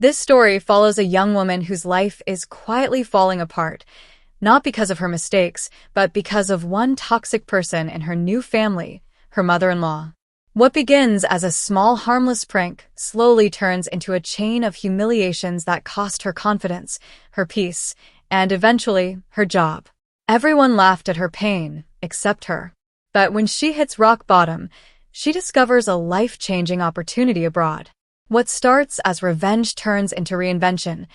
This story follows a young woman whose life is quietly falling apart, not because of her mistakes, but because of one toxic person in her new family, her mother-in-law. What begins as a small harmless prank slowly turns into a chain of humiliations that cost her confidence, her peace, and eventually, her job. Everyone laughed at her pain, except her. But when she hits rock bottom, she discovers a life-changing opportunity abroad. What starts as revenge turns into reinvention,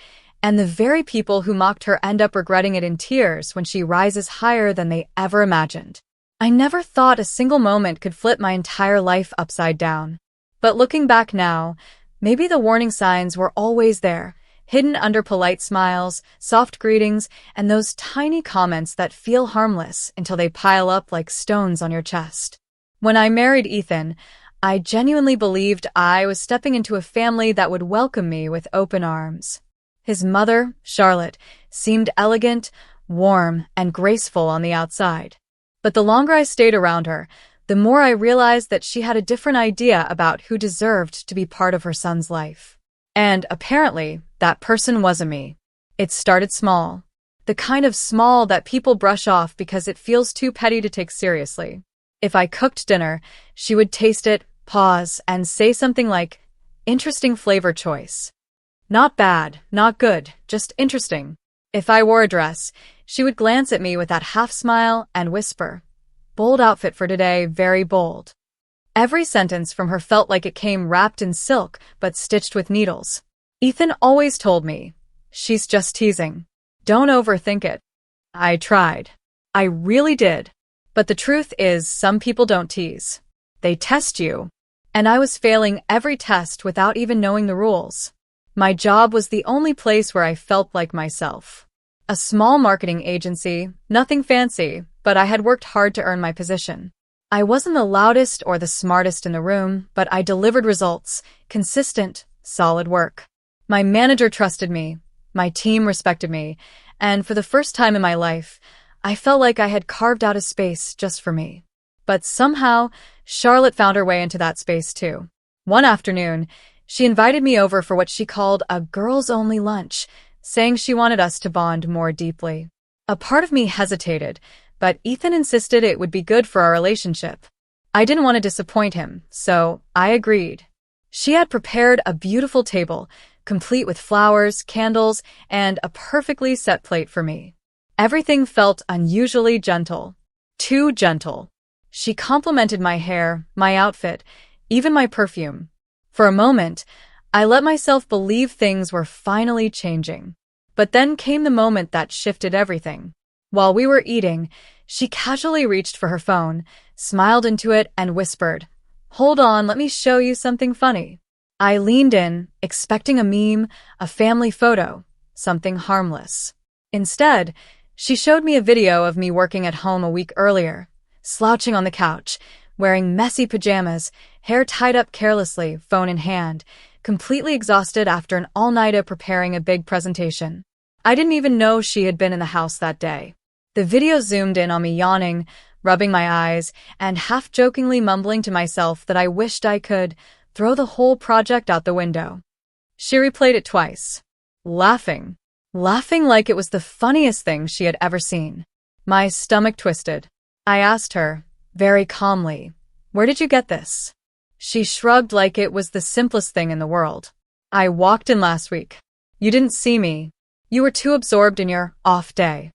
and the very people who mocked her end up regretting it in tears when she rises higher than they ever imagined. I never thought a single moment could flip my entire life upside down. But looking back now, maybe the warning signs were always there, hidden under polite smiles, soft greetings, and those tiny comments that feel harmless until they pile up like stones on your chest. When I married Ethan, I genuinely believed I was stepping into a family that would welcome me with open arms. His mother, Charlotte, seemed elegant, warm, and graceful on the outside. But the longer I stayed around her, the more I realized that she had a different idea about who deserved to be part of her son's life. And apparently, that person wasn't me. It started small. The kind of small that people brush off because it feels too petty to take seriously. If I cooked dinner, she would taste it, pause, and say something like, "Interesting flavor choice." Not bad, not good, just interesting. If I wore a dress, she would glance at me with that half smile and whisper, "Bold outfit for today, very bold." Every sentence from her felt like it came wrapped in silk but stitched with needles. Ethan always told me, "She's just teasing. Don't overthink it." I tried. I really did. But the truth is, some people don't tease. They test you. And I was failing every test without even knowing the rules. My job was the only place where I felt like myself. A small marketing agency, nothing fancy, but I had worked hard to earn my position. I wasn't the loudest or the smartest in the room, but I delivered results, consistent, solid work. My manager trusted me, my team respected me, and for the first time in my life, I felt like I had carved out a space just for me. But somehow, Charlotte found her way into that space too. One afternoon, she invited me over for what she called a girls-only lunch, saying she wanted us to bond more deeply. A part of me hesitated, but Ethan insisted it would be good for our relationship. I didn't want to disappoint him, so I agreed. She had prepared a beautiful table, complete with flowers, candles, and a perfectly set plate for me. Everything felt unusually gentle. Too gentle. She complimented my hair, my outfit, even my perfume. For a moment, I let myself believe things were finally changing. But then came the moment that shifted everything. While we were eating, she casually reached for her phone, smiled into it, and whispered, "Hold on, let me show you something funny." I leaned in, expecting a meme, a family photo, something harmless. Instead, she showed me a video of me working at home a week earlier, slouching on the couch, wearing messy pajamas, hair tied up carelessly, phone in hand, completely exhausted after an all-nighter preparing a big presentation. I didn't even know she had been in the house that day. The video zoomed in on me yawning, rubbing my eyes, and half-jokingly mumbling to myself that I wished I could throw the whole project out the window. She replayed it twice, laughing like it was the funniest thing she had ever seen. My stomach twisted. I asked her, very calmly, "Where did you get this?" She shrugged like it was the simplest thing in the world. "I walked in last week. You didn't see me. You were too absorbed in your off day."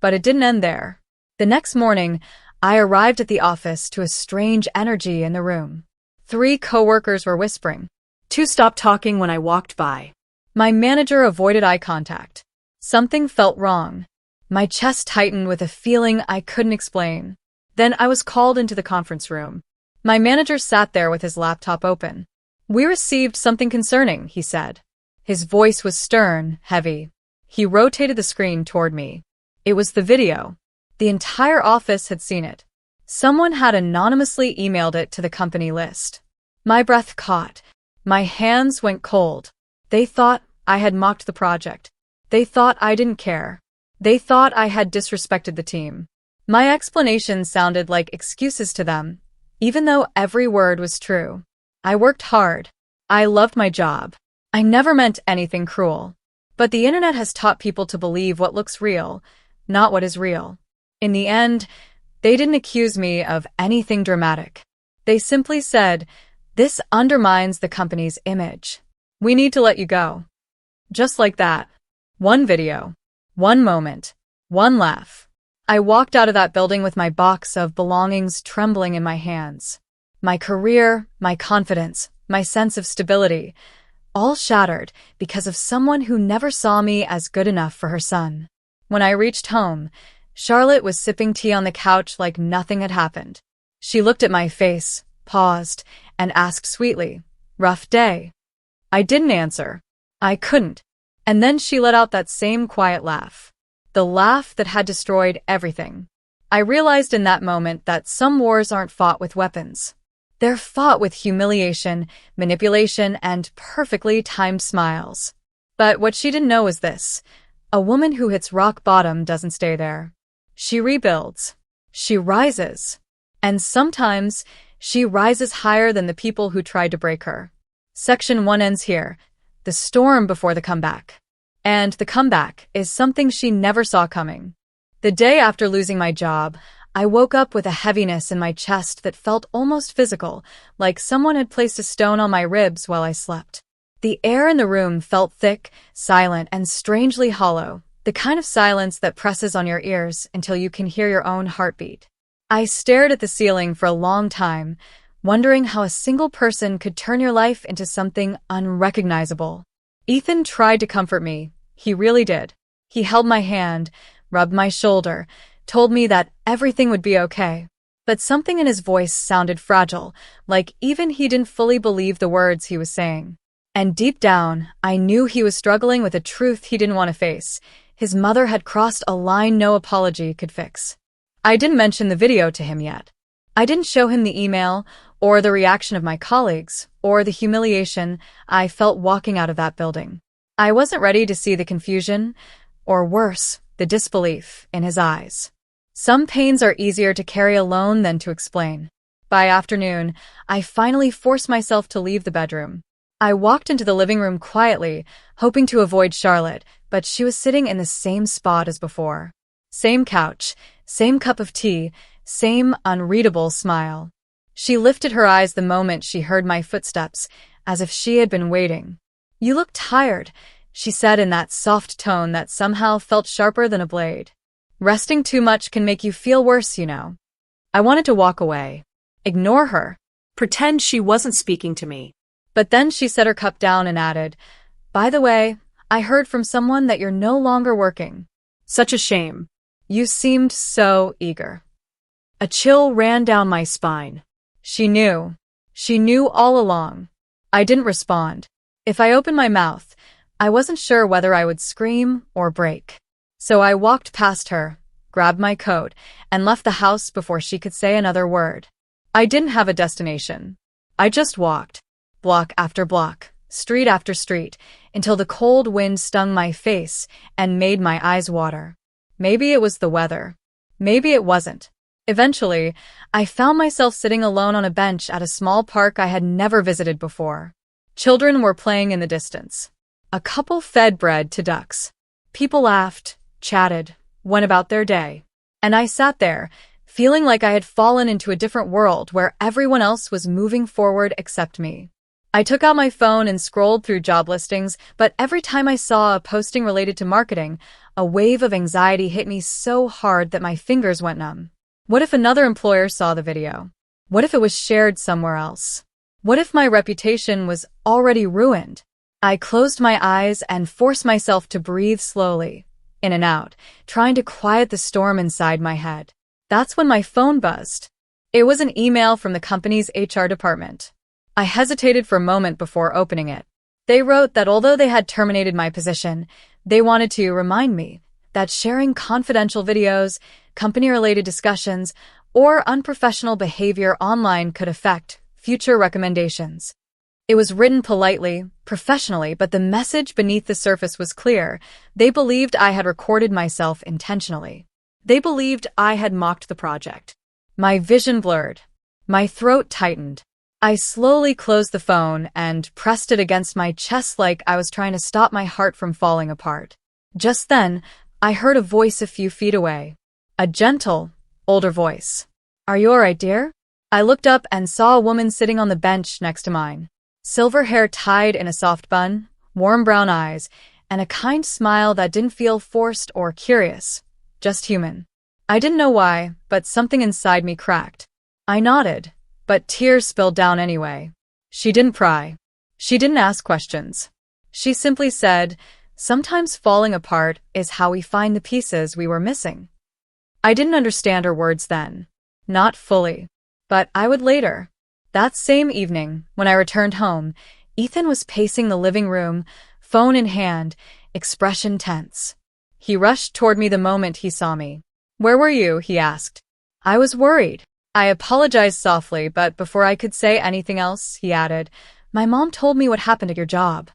But it didn't end there. The next morning, I arrived at the office to a strange energy in the room. 3 coworkers were whispering. 2 stopped talking when I walked by. My manager avoided eye contact. Something felt wrong. My chest tightened with a feeling I couldn't explain. Then I was called into the conference room. My manager sat there with his laptop open. "We received something concerning," he said. His voice was stern, heavy. He rotated the screen toward me. It was the video. The entire office had seen it. Someone had anonymously emailed it to the company list. My breath caught. My hands went cold. They thought I had mocked the project. They thought I didn't care. They thought I had disrespected the team. My explanation sounded like excuses to them, even though every word was true. I worked hard. I loved my job. I never meant anything cruel. But the internet has taught people to believe what looks real, not what is real. In the end, they didn't accuse me of anything dramatic. They simply said, "This undermines the company's image. We need to let you go." Just like that. One video. One moment. One laugh. I walked out of that building with my box of belongings trembling in my hands. My career, my confidence, my sense of stability, all shattered because of someone who never saw me as good enough for her son. When I reached home, Charlotte was sipping tea on the couch like nothing had happened. She looked at my face, paused, and asked sweetly, "Rough day?" I didn't answer. I couldn't. And then she let out that same quiet laugh. The laugh that had destroyed everything. I realized in that moment that some wars aren't fought with weapons. They're fought with humiliation, manipulation, and perfectly timed smiles. But what she didn't know was this. A woman who hits rock bottom doesn't stay there. She rebuilds. She rises. And sometimes, she rises higher than the people who tried to break her. Section 1 ends here. The storm before the comeback. And the comeback is something she never saw coming. The day after losing my job, I woke up with a heaviness in my chest that felt almost physical, like someone had placed a stone on my ribs while I slept. The air in the room felt thick, silent, and strangely hollow, the kind of silence that presses on your ears until you can hear your own heartbeat. I stared at the ceiling for a long time, wondering how a single person could turn your life into something unrecognizable. Ethan tried to comfort me. He really did. He held my hand, rubbed my shoulder, told me that everything would be okay. But something in his voice sounded fragile, like even he didn't fully believe the words he was saying. And deep down, I knew he was struggling with a truth he didn't want to face. His mother had crossed a line no apology could fix. I didn't mention the video to him yet. I didn't show him the email, or the reaction of my colleagues, or the humiliation I felt walking out of that building. I wasn't ready to see the confusion, or worse, the disbelief in his eyes. Some pains are easier to carry alone than to explain. By afternoon, I finally forced myself to leave the bedroom. I walked into the living room quietly, hoping to avoid Charlotte, but she was sitting in the same spot as before. Same couch, same cup of tea, same unreadable smile. She lifted her eyes the moment she heard my footsteps, as if she had been waiting. "You look tired," she said in that soft tone that somehow felt sharper than a blade. "Resting too much can make you feel worse, you know." I wanted to walk away. Ignore her. Pretend she wasn't speaking to me. But then she set her cup down and added, "By the way, I heard from someone that you're no longer working." Such a shame. You seemed so eager. A chill ran down my spine. She knew. She knew all along. I didn't respond. If I opened my mouth, I wasn't sure whether I would scream or break. So I walked past her, grabbed my coat, and left the house before she could say another word. I didn't have a destination. I just walked, block after block, street after street, until the cold wind stung my face and made my eyes water. Maybe it was the weather. Maybe it wasn't. Eventually, I found myself sitting alone on a bench at a small park I had never visited before. Children were playing in the distance. A couple fed bread to ducks. People laughed, chatted, went about their day. And I sat there, feeling like I had fallen into a different world where everyone else was moving forward except me. I took out my phone and scrolled through job listings, but every time I saw a posting related to marketing, a wave of anxiety hit me so hard that my fingers went numb. What if another employer saw the video? What if it was shared somewhere else? What if my reputation was already ruined? I closed my eyes and forced myself to breathe slowly, in and out, trying to quiet the storm inside my head. That's when my phone buzzed. It was an email from the company's HR department. I hesitated for a moment before opening it. They wrote that although they had terminated my position, they wanted to remind me that sharing confidential videos, company-related discussions, or unprofessional behavior online could affect future recommendations. It was written politely, professionally, but the message beneath the surface was clear. They believed I had recorded myself intentionally. They believed I had mocked the project. My vision blurred. My throat tightened. I slowly closed the phone and pressed it against my chest like I was trying to stop my heart from falling apart. Just then, I heard a voice a few feet away. A gentle, older voice. "Are you alright, dear?" I looked up and saw a woman sitting on the bench next to mine. Silver hair tied in a soft bun, warm brown eyes, and a kind smile that didn't feel forced or curious, just human. I didn't know why, but something inside me cracked. I nodded, but tears spilled down anyway. She didn't pry. She didn't ask questions. She simply said, "Sometimes falling apart is how we find the pieces we were missing." I didn't understand her words then. Not fully. But I would later. That same evening, when I returned home, Ethan was pacing the living room, phone in hand, expression tense. He rushed toward me the moment he saw me. "Where were you?" he asked. I was worried. I apologized softly, but before I could say anything else, he added, "My mom told me what happened at your job."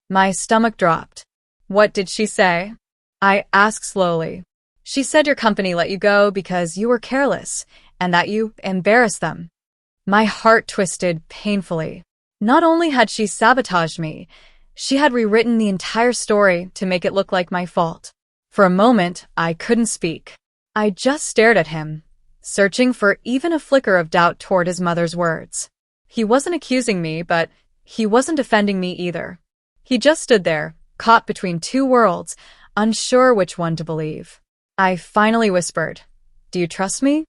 My stomach dropped. "What did she say?" I asked slowly. "She said your company let you go because you were careless, and that you embarrassed them." My heart twisted painfully. Not only had she sabotaged me, she had rewritten the entire story to make it look like my fault. For a moment, I couldn't speak. I just stared at him, searching for even a flicker of doubt toward his mother's words. He wasn't accusing me, but he wasn't defending me either. He just stood there, caught between two worlds, unsure which one to believe. I finally whispered, "Do you trust me?"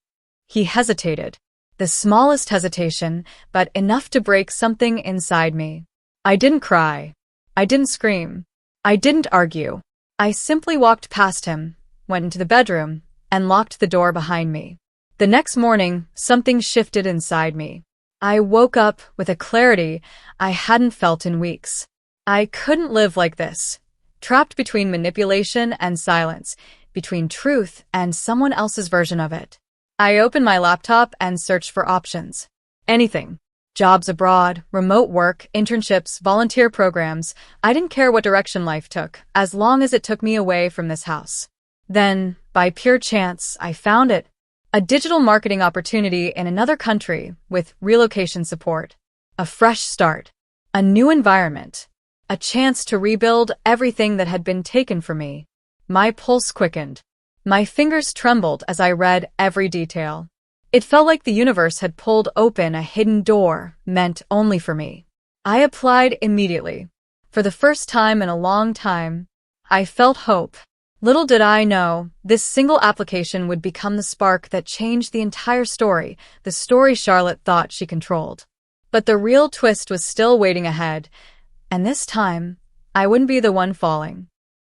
He hesitated. The smallest hesitation, but enough to break something inside me. I didn't cry. I didn't scream. I didn't argue. I simply walked past him, went into the bedroom, and locked the door behind me. The next morning, something shifted inside me. I woke up with a clarity I hadn't felt in weeks. I couldn't live like this, trapped between manipulation and silence, between truth and someone else's version of it. I opened my laptop and searched for options. Anything. Jobs abroad, remote work, internships, volunteer programs. I didn't care what direction life took, as long as it took me away from this house. Then, by pure chance, I found it. A digital marketing opportunity in another country with relocation support. A fresh start. A new environment. A chance to rebuild everything that had been taken from me. My pulse quickened. My fingers trembled as I read every detail. It felt like the universe had pulled open a hidden door meant only for me. I applied immediately. For the first time in a long time, I felt hope. Little did I know, this single application would become the spark that changed the entire story, the story Charlotte thought she controlled. But the real twist was still waiting ahead, and this time, I wouldn't be the one falling.